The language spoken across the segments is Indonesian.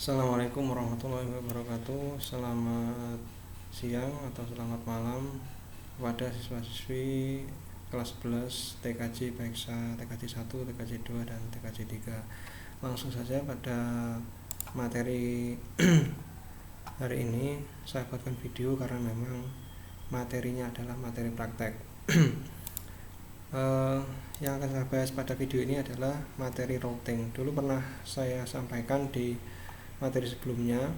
Assalamualaikum warahmatullahi wabarakatuh. Selamat siang atau selamat malam kepada siswa-siswi kelas 11 TKJ Baiksa, TKJ 1, TKJ 2, dan TKJ 3. Langsung saja pada materi hari ini saya buatkan video karena memang materinya adalah materi praktek. Yang akan saya bahas pada video ini adalah materi routing. Dulu pernah saya sampaikan di materi sebelumnya,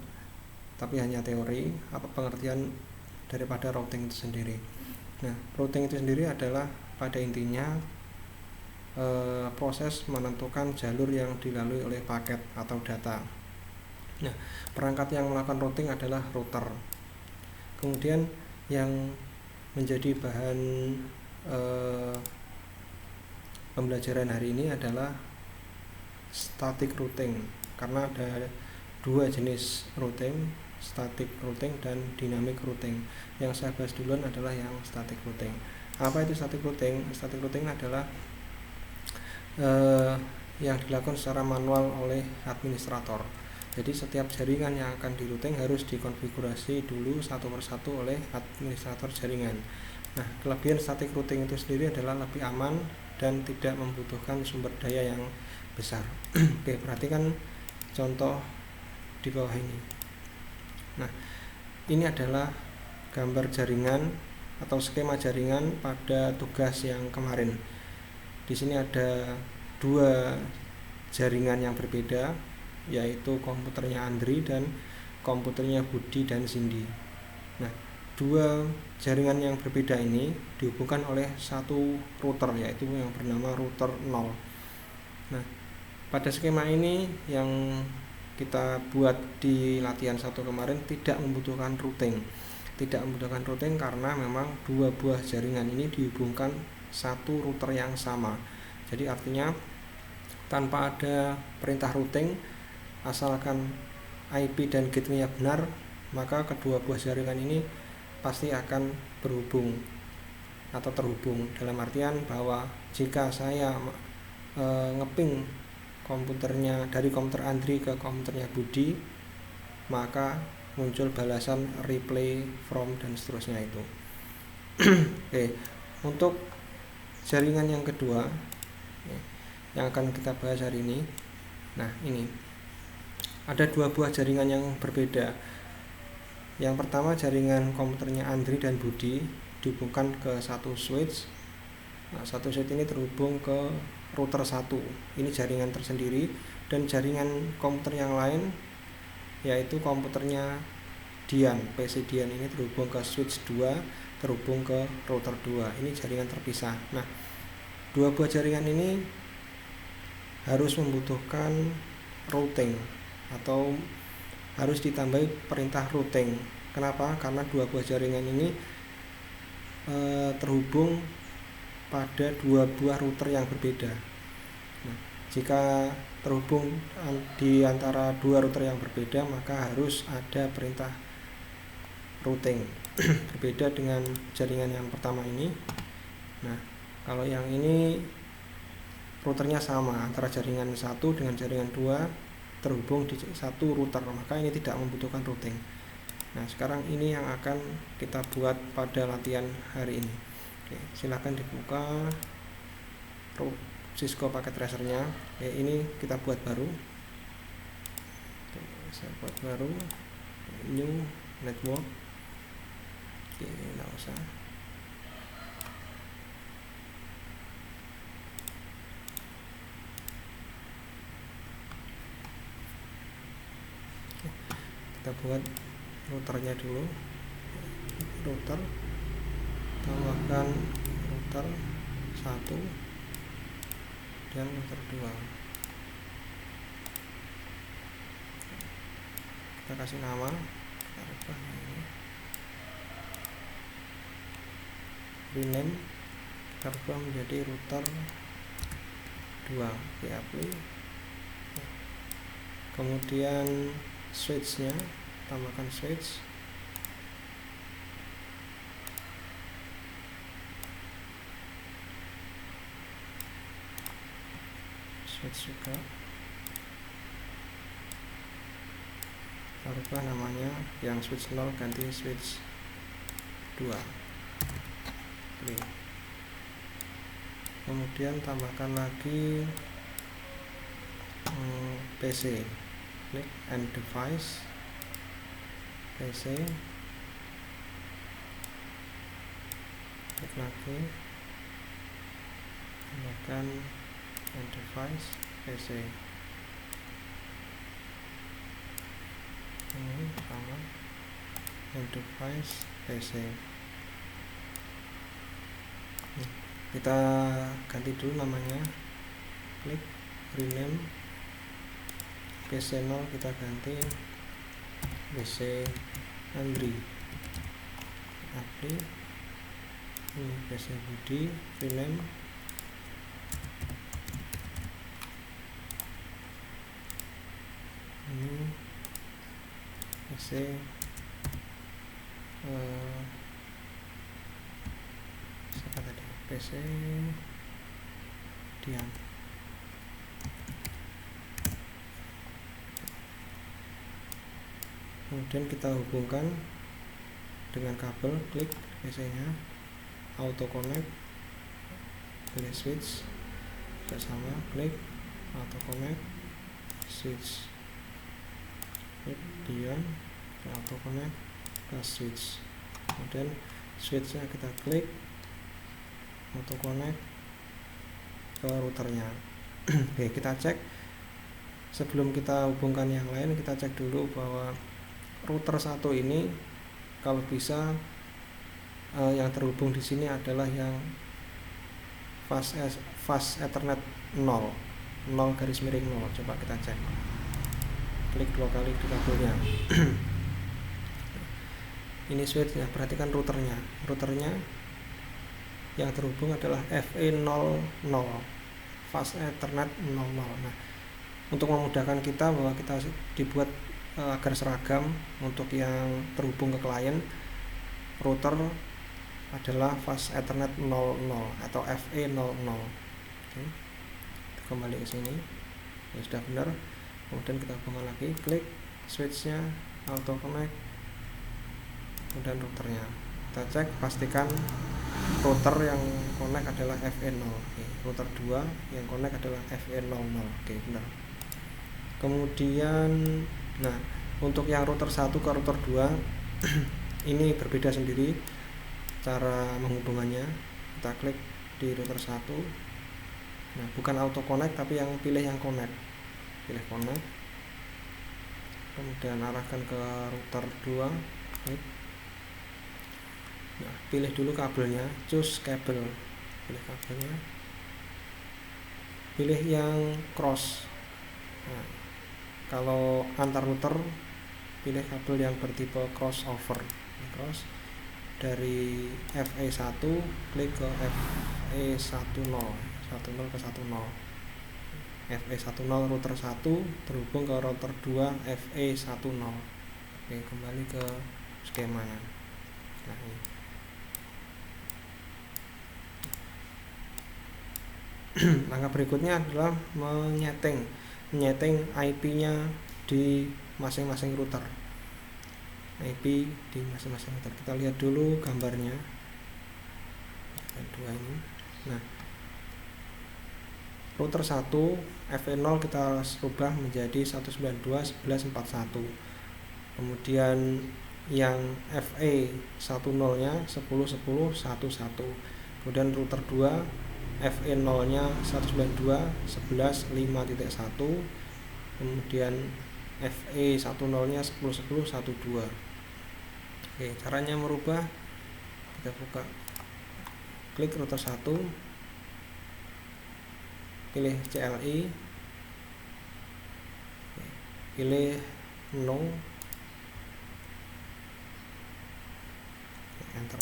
tapi hanya teori, apa pengertian daripada routing itu sendiri. Nah, routing itu sendiri adalah pada intinya proses menentukan jalur yang dilalui oleh paket atau data. Nah, perangkat yang melakukan routing adalah router. Kemudian yang menjadi bahan pembelajaran hari ini adalah static routing, karena ada dua jenis routing, static routing dan dynamic routing. Yang saya bahas duluan adalah yang static routing. Apa itu static routing? Static routing adalah yang dilakukan secara manual oleh administrator. Jadi setiap jaringan yang akan di routing harus dikonfigurasi dulu satu persatu oleh administrator jaringan. Nah, kelebihan static routing itu sendiri adalah lebih aman dan tidak membutuhkan sumber daya yang besar. Oke, perhatikan contoh di bawah ini. Nah, ini adalah gambar jaringan atau skema jaringan pada tugas yang kemarin. Di sini ada dua jaringan yang berbeda, yaitu komputernya Andri dan komputernya Budi dan Cindy. Nah, dua jaringan yang berbeda ini dihubungkan oleh satu router, yaitu yang bernama router 0. Nah, pada skema ini yang kita buat di latihan 1 kemarin tidak membutuhkan routing. Tidak membutuhkan routing karena memang dua buah jaringan ini dihubungkan satu router yang sama. Jadi artinya tanpa ada perintah routing, asalkan IP dan gateway-nya benar, maka kedua buah jaringan ini pasti akan berhubung atau terhubung. Dalam artian bahwa jika saya ngeping komputernya dari komputer Andri ke komputernya Budi, maka muncul balasan replay from dan seterusnya itu. Oke, untuk jaringan yang kedua yang akan kita bahas hari ini. Nah, ini ada dua buah jaringan yang berbeda. Yang pertama, jaringan komputernya Andri dan Budi dihubungkan ke satu switch. Nah, satu switch ini terhubung ke router 1. Ini jaringan tersendiri, dan jaringan komputer yang lain yaitu komputernya Dian, PC Dian ini terhubung ke switch 2, terhubung ke router 2. Ini jaringan terpisah. Nah, dua buah jaringan ini harus membutuhkan routing atau harus ditambahi perintah routing. Kenapa? Karena dua buah jaringan ini terhubung pada dua buah router yang berbeda. Nah, jika terhubung di antara dua router yang berbeda, maka harus ada perintah routing. Berbeda dengan jaringan yang pertama ini. Nah, kalau yang ini routernya sama antara jaringan 1 dengan jaringan 2 terhubung di satu router, maka ini tidak membutuhkan routing. Nah, sekarang ini yang akan kita buat pada latihan hari ini. Oke, silakan dibuka Cisco packet tracernya. Oke, ini kita buat baru. Oke, saya buat baru, new network. Oke, nggak usah. Kita buat routernya dulu. Router, tambahkan router 1 dan router 2. Kita kasih nama, kita rubah ini, rename, kita rubah menjadi router 2. Apply. Kemudian switchnya, tambahkan switch. Switch juga. rubah namanya, yang switch 0 ganti switch 2. Oke. Kemudian tambahkan lagi PC, klik and device, PC, klik lagi, tambahkan and device, PC. Ini sama, and device, PC. Kita ganti dulu namanya, klik rename, PC 0 kita ganti PC Andri, ini PC Budi, rename, ini PC siapa tadi, PC Dian. Kemudian kita hubungkan dengan kabel, klik PC nya, auto connect, pilih switch, juga sama, klik auto connect, switch, klik Dian, auto connect ke switch. Kemudian switchnya kita klik, auto connect ke routernya. Oke, kita cek. Sebelum kita hubungkan yang lain, kita cek dulu bahwa router 1 ini kalau bisa yang terhubung di sini adalah yang fast Ethernet 0 garis miring 0. Coba kita cek. Klik 2 kali di kabelnya. Ini switchnya, perhatikan routernya yang terhubung adalah FE00 fast Ethernet 00. Nah, untuk memudahkan kita bahwa kita dibuat agar seragam untuk yang terhubung ke klien, router adalah fast Ethernet 00 atau FE00. Oke. Kembali ke sini, ya sudah benar. Kemudian kita hubungkan lagi, klik switchnya, auto connect, kemudian routernya. Kita cek, pastikan router yang connect adalah FE0. Oke. Router 2 yang connect adalah FE00. Oke, benar. Kemudian, nah, untuk yang router 1 ke router 2 ini berbeda sendiri cara menghubungannya. Kita klik di router 1. Nah, bukan auto connect tapi yang pilih yang connect. Pilih connect. Kemudian arahkan ke router 2. Klik. Nah, pilih dulu kabelnya, choose kabel. Pilih kabelnya. Pilih yang cross. Nah, kalau antar router pilih kabel yang bertipe crossover. Cross dari FE1 klik ke FE10, 10 ke 10. FE10 router 1 terhubung ke router 2 FE10. Oke, kembali ke skemanya. Nah, ini. Langkah berikutnya adalah menyeting IP-nya di masing-masing router. IP di masing-masing router. Kita lihat dulu gambarnya. Dua ini. Nah, router 1 FE0 kita rubah menjadi 192.11.41. Kemudian yang FE10 nya 10.10.11. Kemudian router 2 FE0 nya 192.11.5.1. kemudian FE10 nya 10.10.12. Oke, caranya merubah, kita buka, klik router 1, pilih CLI, pilih no, enter.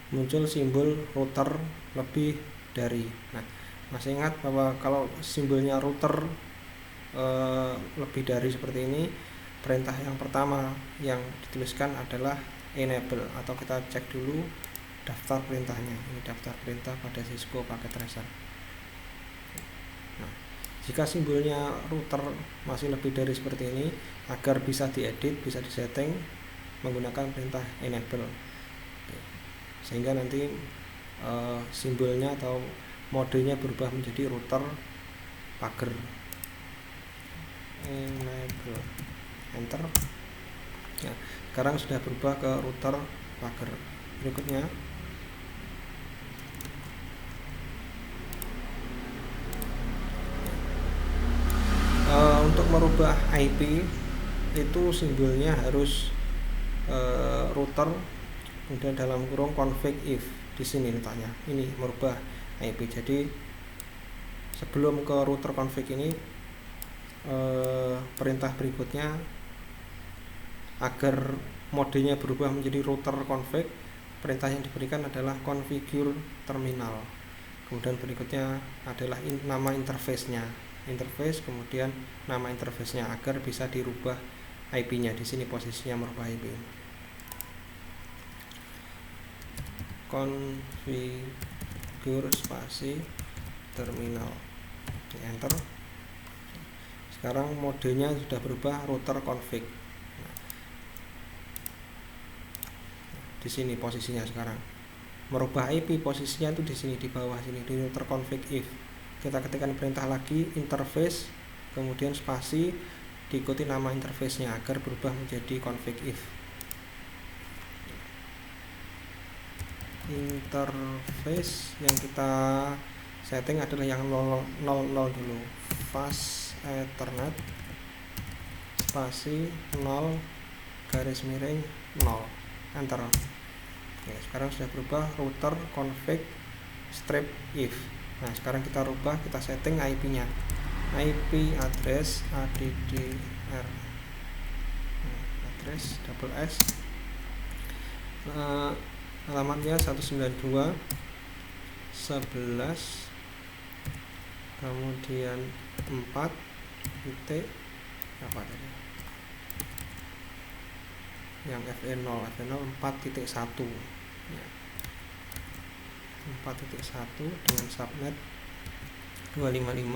Muncul simbol router lebih dari. Nah, masih ingat bahwa kalau simbolnya router lebih dari seperti ini, perintah yang pertama yang dituliskan adalah enable, atau kita cek dulu daftar perintahnya. Ini daftar perintah pada Cisco Packet Tracer. Nah, Jika simbolnya router masih lebih dari seperti ini, agar bisa diedit, bisa disetting menggunakan perintah enable, sehingga nanti simbolnya atau modenya berubah menjadi router pager. Enable, enter. Ya, sekarang sudah berubah ke router pager. Berikutnya untuk merubah IP itu simbolnya harus router, kemudian dalam kurung config if. Di sini letaknya, ini merubah IP. Jadi sebelum ke router config ini, perintah berikutnya agar modenya berubah menjadi router config, perintah yang diberikan adalah configure terminal. Kemudian berikutnya adalah nama interface-nya, interface, kemudian nama interface-nya agar bisa dirubah IP-nya. Di sini posisinya merubah IP. Configure spasi terminal, enter. Sekarang modenya sudah berubah router config. Di sini posisinya sekarang. Merubah IP posisinya itu di sini, di bawah sini, di router config if. Kita ketikkan perintah lagi interface, kemudian spasi, diikuti nama interface-nya agar berubah menjadi config if. Interface yang kita setting adalah yang 00 dulu, fast ethernet spasi 0 garis miring 0, enter. Oke, sekarang sudah berubah router config strip if. Nah, sekarang kita rubah, kita setting IP-nya, IP address ADDR, address double S, alamatnya 192.11, kemudian 4 titik apa tadi, yang FE0 4.1 ya. 4.1 dengan subnet 255.0,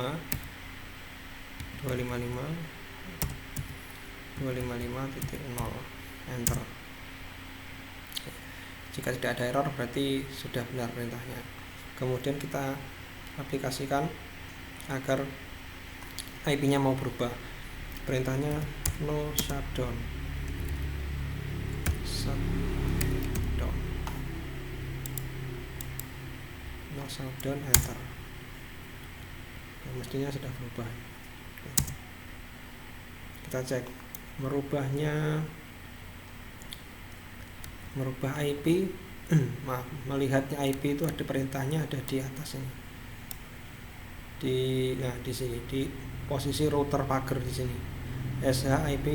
enter. Jika tidak ada error berarti sudah benar perintahnya. Kemudian kita aplikasikan agar IP-nya mau berubah. Perintahnya no shutdown, no shutdown, enter. Mestinya sudah berubah. Kita cek merubah IP. Melihatnya IP itu ada perintahnya, ada di atas ini, di sini, di posisi router pager di sini, SHIP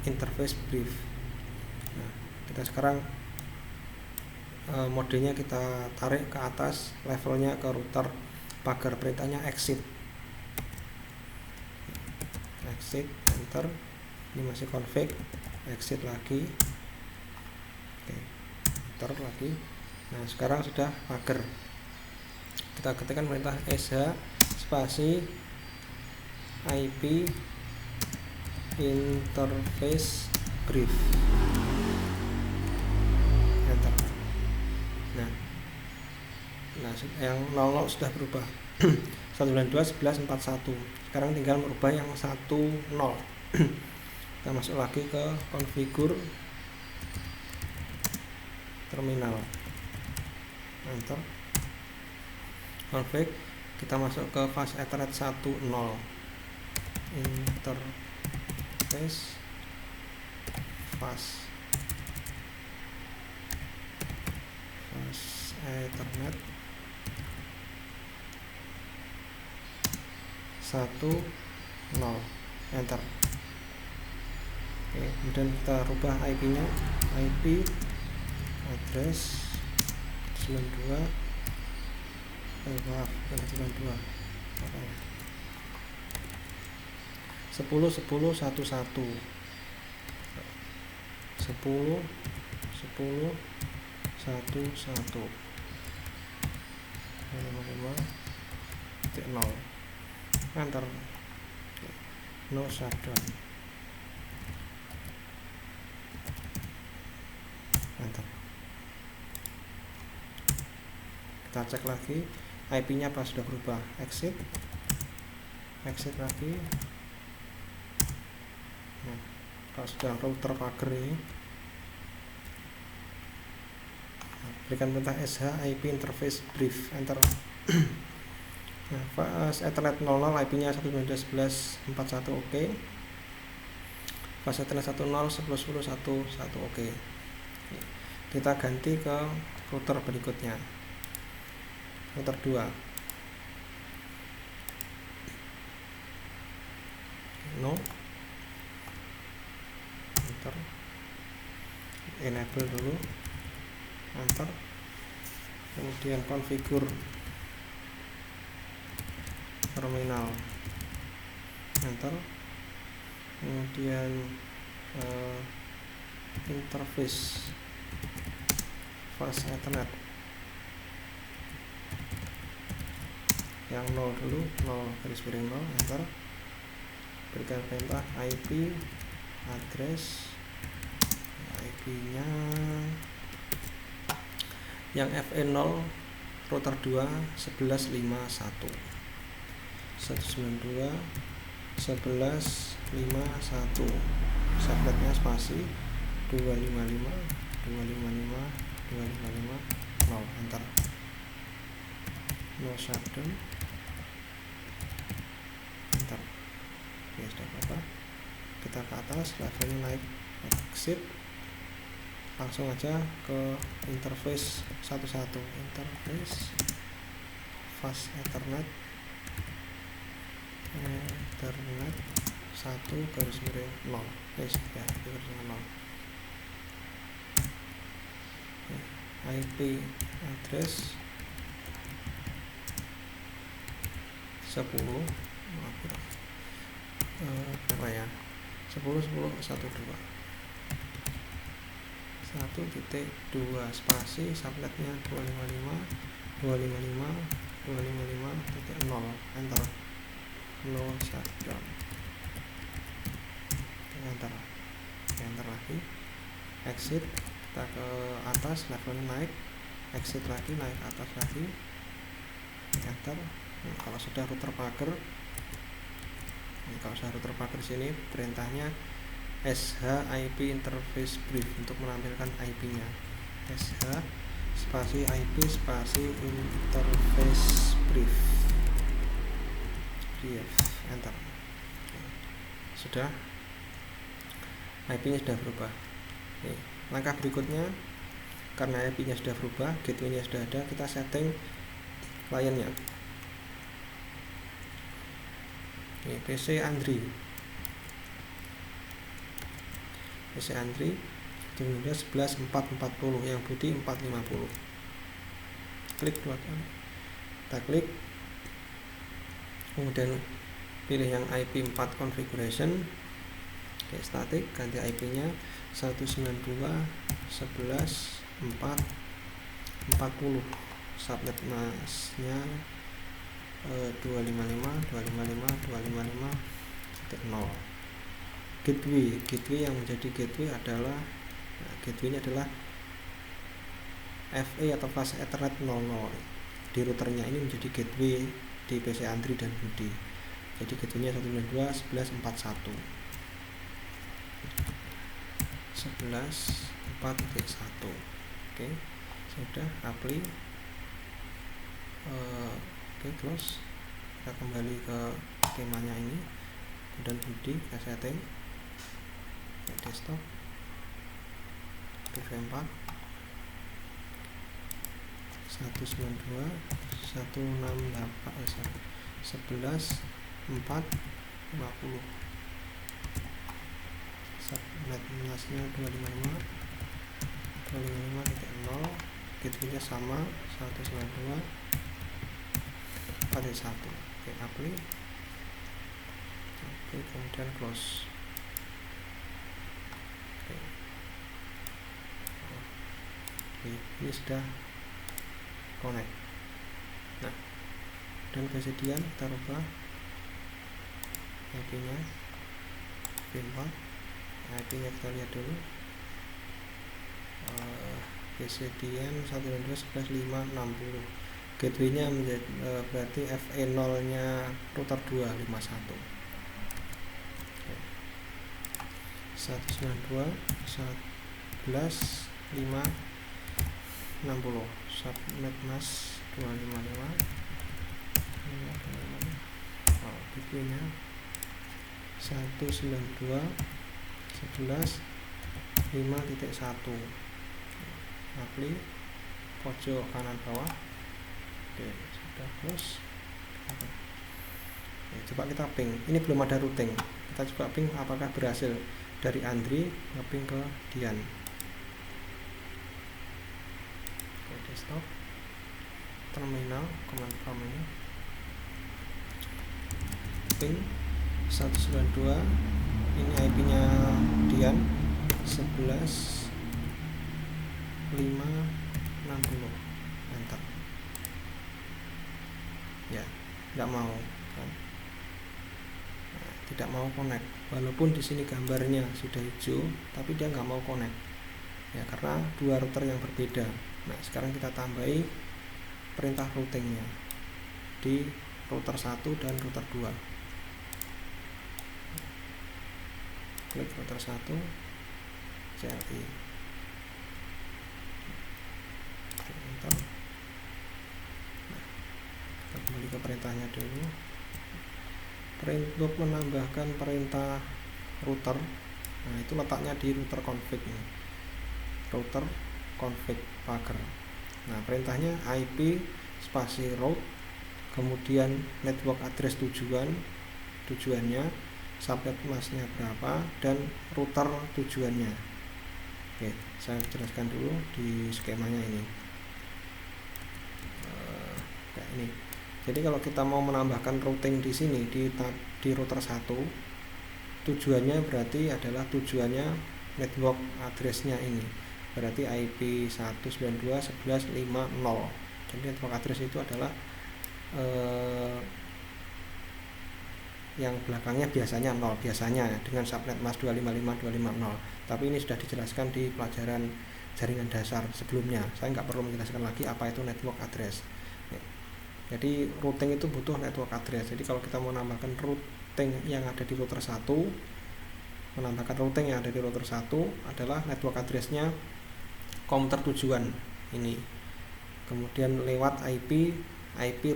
interface brief. Nah, kita sekarang modenya kita tarik ke atas, levelnya ke router pager, perintahnya exit, enter. Ini masih config, exit lagi, oke, enter lagi. Nah, sekarang sudah pager. Kita ketikkan perintah sh spasi IP interface brief, enter. Nah, yang 00 sudah berubah 192.11.41. Sekarang tinggal merubah yang 10. Kita masuk lagi ke configure terminal, enter. Config, kita masuk ke fast ethernet 10, interface fast ethernet 10, enter. Oke, kemudian kita rubah IP-nya, IP address 92 10 10 11 10 11 11 0. enter, no shutdown, enter. Kita cek lagi IP nya apa sudah berubah, exit lagi. Nah, kalau sudah router pager ini, berikan perintah sh IP interface brief, enter. Nah, fast Ethernet 00 IP nya 192.11.41 oke. Fast Ethernet 10.10.10.1 oke. Kita ganti ke router berikutnya, router 2, no, enter, enable dulu, enter, kemudian configure terminal, enter, kemudian interface fast Ethernet yang 0 dulu, 0 enter. Berikan perintah IP address, IP nya yang FE0 router 2 11.51 192.11.51, subnetnya spasi 255.255.255 0, enter, no shutdown, enter. Oke, sudah apa? Kita ke atas, levelnya naik, exit, langsung aja ke interface 11, interface fast Ethernet 1/0, ya, 0. IP address 10 berapa ya, 10.10.1.2 1.2 spasi, subnetnya 255.255.255.0, enter, no shutdown, enter lagi, exit, kita ke atas, levelnya naik, exit lagi, naik ke atas lagi, enter. Nah, kalau sudah router pager, sini perintahnya sh IP interface brief untuk menampilkan IP nya, sh spasi IP spasi interface brief, enter. Sudah, IP nya sudah berubah. Oke, langkah berikutnya, karena IP nya sudah berubah, gateway nya sudah ada, kita setting kliennya. Oke, PC Andri Windows 11.4.40, yang putih 450. Klik dua kali, kita klik, kemudian pilih yang IP 4 configuration. Oke, static, ganti IP nya 192.11.4.40, subnet masnya 255.255.255.0. gateway yang menjadi gateway adalah, gateway-nya adalah FE atau fast Ethernet 00. Di routernya ini menjadi gateway di PC Andri dan Budi. Jadi gateway-nya 192.11.41. 11.4.1. Oke, sudah, apply. Oke, close. Kita kembali ke skemanya ini, kemudian Budi kita setting desktop PV4 192.11.4.50, subnet masnya 255.0, gateway-nya sama 192.4.1. Oke, apply. Oke, kemudian close. Oke, ini sudah connect. Nah, dan kesediaan kita rubah IP-nya V4. IP-nya kita lihat dulu, BCDN 192.11.5.60. gateway-nya menjadi berarti FE0 nya router 251. 192.11.5.60 subnet mask 255. gateway-nya 192.11.5.1 apply pojok kanan bawah. Oke, sudah close. Oke, coba kita ping. Ini belum ada routing. Kita coba ping apakah berhasil. Dari Andri ngeping ke Dian. Oke, desktop, terminal, command prompt ini. Ping 192. Ini IP-nya Dian 11.5.60. Enter. Ya, nggak mau kan? Nah, tidak mau connect. Walaupun di sini gambarnya sudah hijau, tapi dia nggak mau connect. Ya, karena dua router yang berbeda. Nah, sekarang kita tambahi perintah routingnya di router 1 dan router 2. Klik router 1, CLI. Enter. Nah, kita kembali ke perintahnya dulu. Untuk menambahkan perintah router, nah itu letaknya di router config ini. Router config pager. Nah, perintahnya IP spasi route, kemudian network address tujuannya, subnet masknya berapa, dan router tujuannya. Oke, saya jelaskan dulu di skemanya ini. Kayak ini. Jadi kalau kita mau menambahkan routing di sini di router 1, tujuannya berarti adalah tujuannya network address-nya ini. Berarti IP 192.11.5.0. Jadi network address itu adalah yang belakangnya biasanya 0, biasanya dengan subnet mask 255.250. Tapi ini sudah dijelaskan di pelajaran jaringan dasar sebelumnya. Saya nggak perlu menjelaskan lagi apa itu network address. Jadi routing itu butuh network address. Jadi kalau kita mau menambahkan routing yang ada di router 1, menambahkan routing yang ada di router 1 adalah network address-nya komputer tujuan ini. Kemudian lewat IP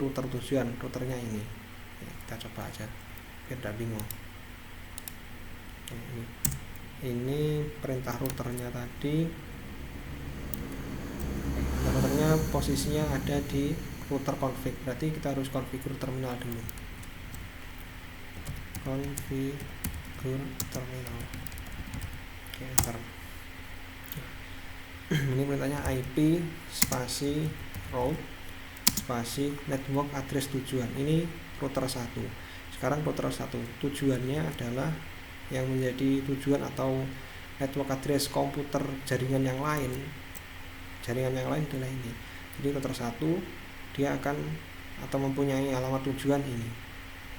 router tujuan, routernya ini. Kita coba aja biar tidak bingung. Ini perintah routernya tadi. Routernya posisinya ada di router config, berarti kita harus konfigur terminal dulu. Konfigur terminal. Oke, enter. Ini perintahnya IP spasi route spasi network address tujuan. Ini router 1. Sekarang router 1 tujuannya adalah yang menjadi tujuan atau network address komputer jaringan yang lain. Jaringan yang lain adalah ini. Jadi router 1 dia akan atau mempunyai alamat tujuan ini.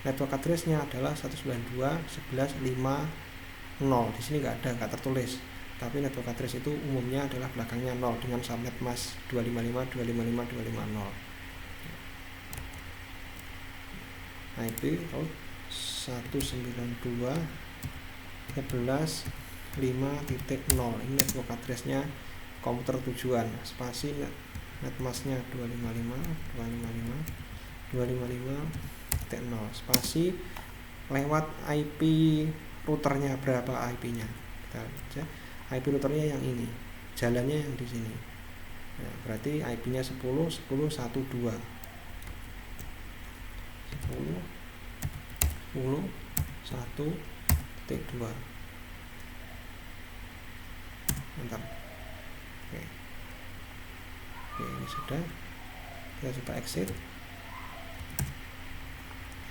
Network address-nya adalah 192.11.5.0. Di sini nggak tertulis. Tapi network address itu umumnya adalah belakangnya 0 dengan subnet mask 255.255.250. IP route 192.11.5.0. Ini network address-nya komputer tujuan. Spasi netmasknya 255.255.0 spasi lewat IP routernya berapa IP-nya. Kita baca IP routernya yang ini, jalannya yang di sini. Nah, berarti IP-nya 10.10.12. 10.10.1.2. Mantap. Oke. Oke, ini sudah. Kita coba exit.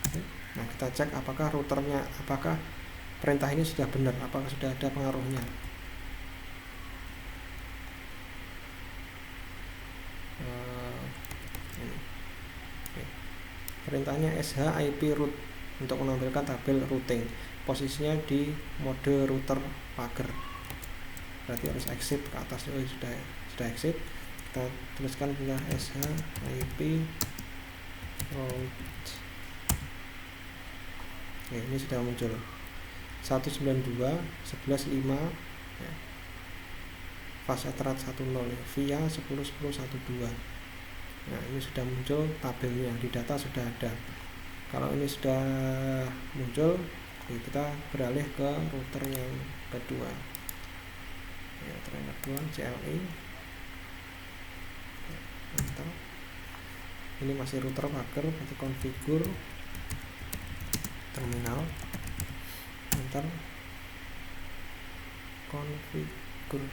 Oke. Nah, kita cek apakah routernya, apakah perintah ini sudah benar, apakah sudah ada pengaruhnya. Ini. Oke. Perintahnya SH IP route untuk menampilkan tabel routing. Posisinya di mode router pager, berarti harus exit ke atas. Sudah exit. Kita tuliskan perintah sh ip route. Oke, ini sudah muncul 192.11.5 ya. Fast Ethernet 10 ya, via 10.10.1.2. Nah, ini sudah muncul tabelnya, di data sudah ada. Kalau ini sudah muncul, kita beralih ke router yang kedua. Ya, router yang kedua CLI. Enter. Ini masih router pager, berarti konfigur terminal. Enter. Konfigur.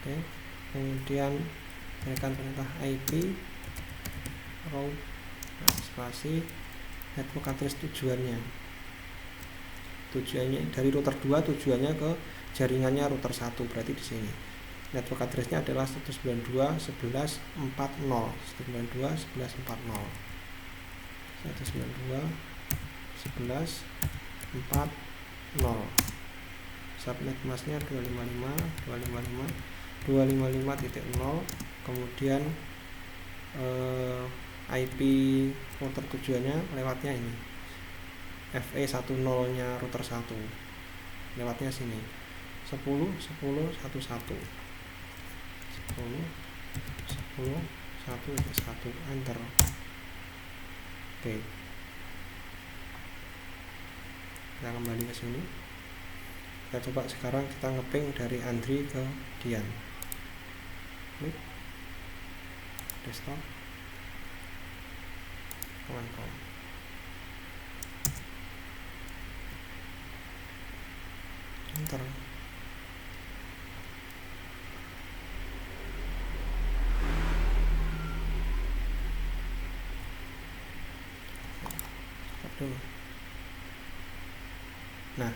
Oke, kemudian tekan perintah IP route spasi network address tujuannya dari router 2 tujuannya ke jaringannya router 1, berarti di sini network addressnya adalah 192.11.40 192.11.40 subnet masknya 255.255.0, kemudian IP router tujuannya lewatnya ini FE10 nya router 1, lewatnya sini 10.10.11 10.10.11 enter. Oke, kita kembali ke sini. Kita coba sekarang kita ngeping dari Andri ke Dian. Klik desktop, command prompt, enter. Nah,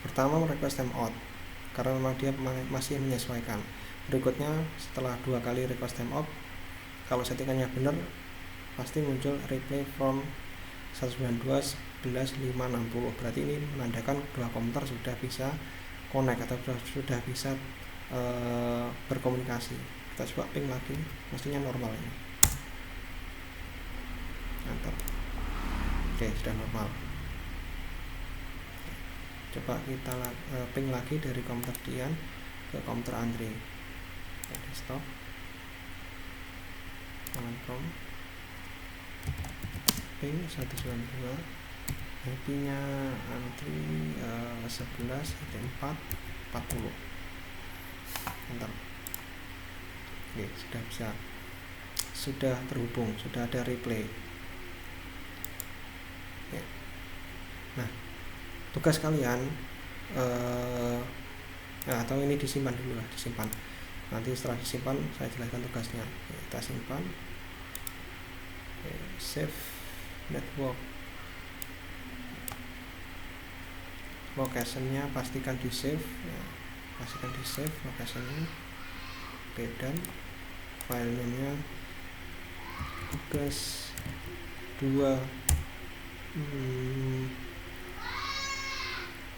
pertama request timeout karena memang dia masih menyesuaikan. Berikutnya setelah 2 kali request timeout, kalau settingannya benar pasti muncul replay from 192.11.560. Berarti ini menandakan dua komputer sudah bisa connect atau sudah bisa berkomunikasi. Kita coba ping lagi, mestinya normal ini. Mantap. Oke, sudah normal. Coba kita ping lagi dari komputer Dian ke komputer Andri. Desktop, command prompt, ping 192, IP nya Andri 11.4.40. Enter. Oke, sudah bisa, sudah terhubung, sudah ada replay. Oke. Nah, tugas kalian atau ini disimpan dulu lah, disimpan. Nanti setelah disimpan saya jelaskan tugasnya. Kita simpan. Save network. Locationnya pastikan di save. Pastikan di save locationnya. Oke, dan file name-nya tugas 2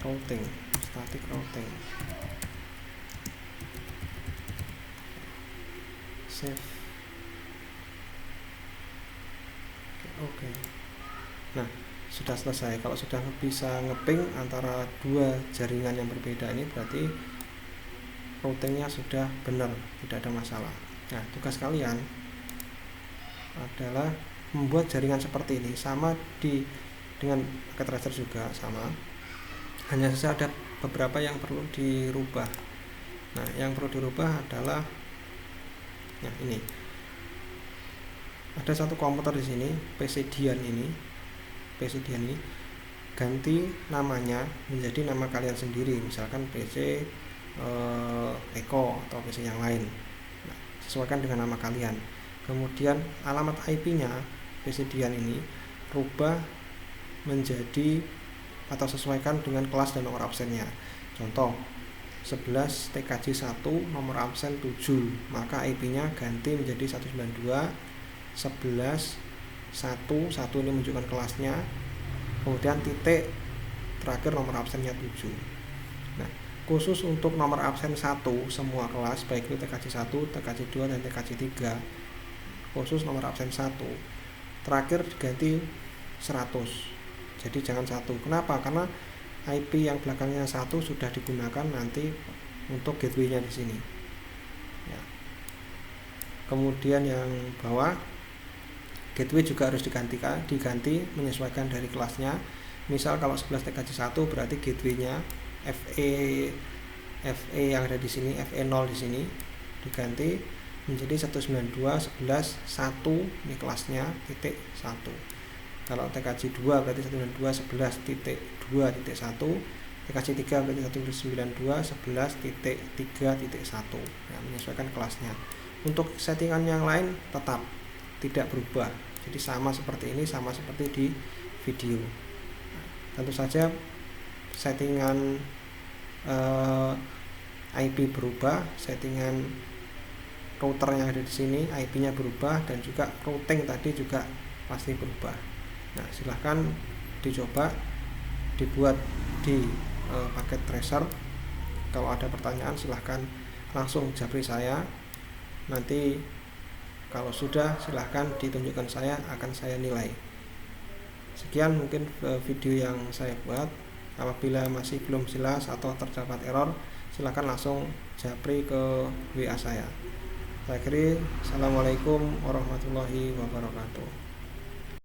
routing, static routing. Save. Oke. Nah, sudah selesai. Kalau sudah bisa ngeping antara dua jaringan yang berbeda ini, berarti routingnya sudah benar, tidak ada masalah. Nah, tugas kalian adalah membuat jaringan seperti ini, sama dengan packet tracer juga sama. Hanya saja ada beberapa yang perlu dirubah. Nah, yang perlu dirubah adalah ini. Ada satu komputer di sini, PC Dian ini ganti namanya menjadi nama kalian sendiri, misalkan PC Eko atau PC yang lain. Nah, sesuaikan dengan nama kalian. Kemudian alamat IP-nya PC Dian ini rubah menjadi atau sesuaikan dengan kelas dan nomor absennya. Contoh 11 TKJ 1 nomor absen 7, maka IP-nya ganti menjadi 192.11.1. 1 ini menunjukkan kelasnya, kemudian titik, terakhir nomor absennya 7. Nah, khusus untuk nomor absen 1 semua kelas, baik itu TKJ 1, TKJ 2, dan TKJ 3, khusus nomor absen 1 terakhir diganti 100. Jadi jangan 1. Kenapa? Karena IP yang belakangnya 1 sudah digunakan nanti untuk gateway-nya di sini. Ya. Kemudian yang bawah, gateway juga harus diganti menyesuaikan dari kelasnya. Misal kalau 11 TKJ 1 berarti gateway-nya FE yang ada di sini, FE0 di sini diganti menjadi 192.11.1, ini kelasnya titik 1. Kalau TKJ 2 berarti 192.11.2.1, TKJ 3 berarti 192.11.3.1. Nah, menyesuaikan kelasnya. Untuk settingan yang lain tetap tidak berubah, jadi sama seperti ini, sama seperti di video. Tentu saja settingan IP berubah, settingan router yang ada di sini IP-nya berubah, dan juga routing tadi juga pasti berubah. Nah, silahkan dicoba dibuat di paket tracer. Kalau ada pertanyaan silahkan langsung japri saya. Nanti kalau sudah silahkan ditunjukkan saya, akan saya nilai. Sekian mungkin video yang saya buat. Apabila masih belum jelas atau terdapat error, silahkan langsung japri ke WA saya. Saya akhiri, assalamualaikum warahmatullahi wabarakatuh.